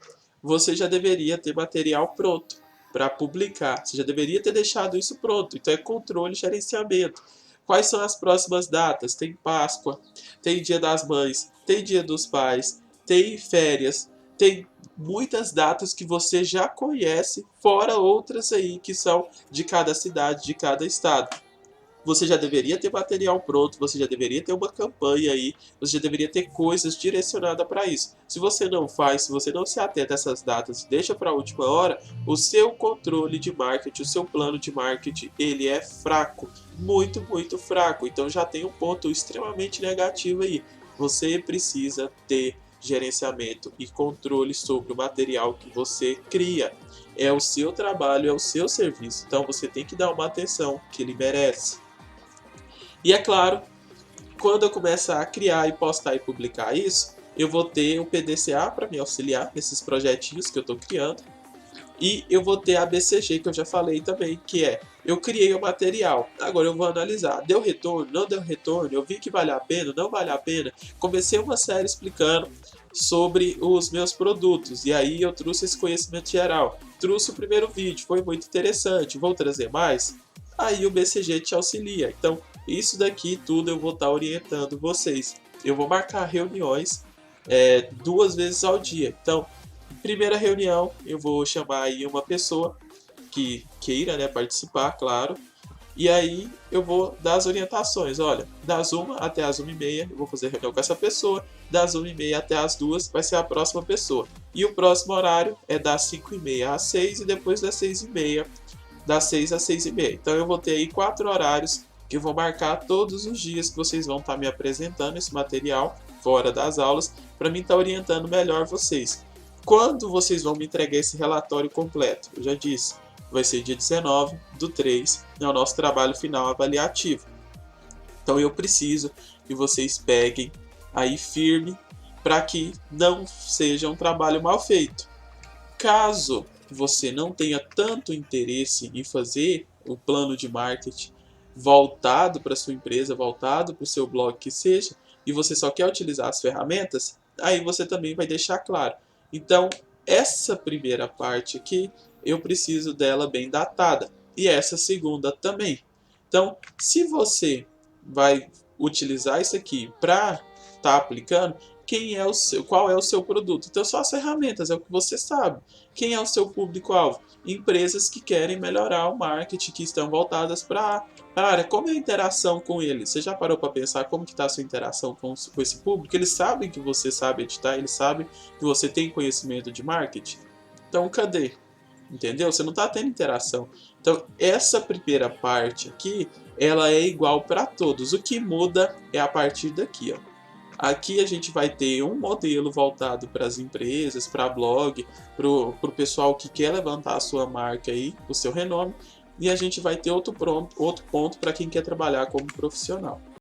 Você já deveria ter material pronto para publicar. Você já deveria ter deixado isso pronto. Então é controle e gerenciamento. Quais são as próximas datas? Tem Páscoa, tem Dia das Mães, tem Dia dos Pais, tem férias, tem muitas datas que você já conhece, fora outras aí que são de cada cidade, de cada estado. Você já deveria ter material pronto, você já deveria ter uma campanha aí, você já deveria ter coisas direcionadas para isso. Se você não faz, se você não se atenta a essas datas e deixa para a última hora, o seu controle de marketing, o seu plano de marketing, ele é fraco, muito, muito fraco. Então já tem um ponto extremamente negativo aí. Você precisa ter gerenciamento e controle sobre o material que você cria. É o seu trabalho, é o seu serviço. Então você tem que dar uma atenção que ele merece. E é claro, quando eu começar a criar e postar e publicar isso, eu vou ter o PDCA para me auxiliar nesses projetinhos que eu estou criando. E eu vou ter a BCG, que eu já falei também, que é, eu criei o material, agora eu vou analisar, deu retorno, não deu retorno, eu vi que vale a pena, não vale a pena. Comecei uma série explicando sobre os meus produtos, e aí eu trouxe esse conhecimento geral. Trouxe o primeiro vídeo, foi muito interessante, vou trazer mais? Aí o BCG te auxilia. Então, isso daqui tudo eu vou estar orientando vocês. Eu vou marcar reuniões 2 vezes ao dia. Então, primeira reunião, eu vou chamar aí uma pessoa que queira, né, participar, claro. E aí eu vou dar as orientações. Olha, das 1 até as 1h30 eu vou fazer reunião com essa pessoa. Das 1h30 até as 2 vai ser a próxima pessoa. E o próximo horário é das 5h30 às 6 e depois das 6h30, das 6 às 6h30. Então eu vou ter aí 4 horários que eu vou marcar todos os dias que vocês vão estar me apresentando esse material fora das aulas, para mim estar orientando melhor vocês. Quando vocês vão me entregar esse relatório completo? Eu já disse, vai ser dia 19/3, é o nosso trabalho final avaliativo. Então eu preciso que vocês peguem aí firme para que não seja um trabalho mal feito. Caso você não tenha tanto interesse em fazer o plano de marketing voltado para sua empresa, voltado para o seu blog que seja, e você só quer utilizar as ferramentas, aí você também vai deixar claro. Então, essa primeira parte aqui, eu preciso dela bem datada, e essa segunda também. Então, se você vai utilizar isso aqui para estar aplicando, qual é o seu produto? Então, só as ferramentas, é o que você sabe. Quem é o seu público-alvo? Empresas que querem melhorar o marketing, que estão voltadas para a área. Como é a interação com eles? Você já parou para pensar como que está a sua interação com esse público? Eles sabem que você sabe editar, eles sabem que você tem conhecimento de marketing? Então, cadê? Entendeu? Você não está tendo interação. Então, essa primeira parte aqui, ela é igual para todos. O que muda é a partir daqui, ó. Aqui a gente vai ter um modelo voltado para as empresas, para blog, para o pessoal que quer levantar a sua marca aí, o seu renome, e a gente vai ter outro ponto para quem quer trabalhar como profissional.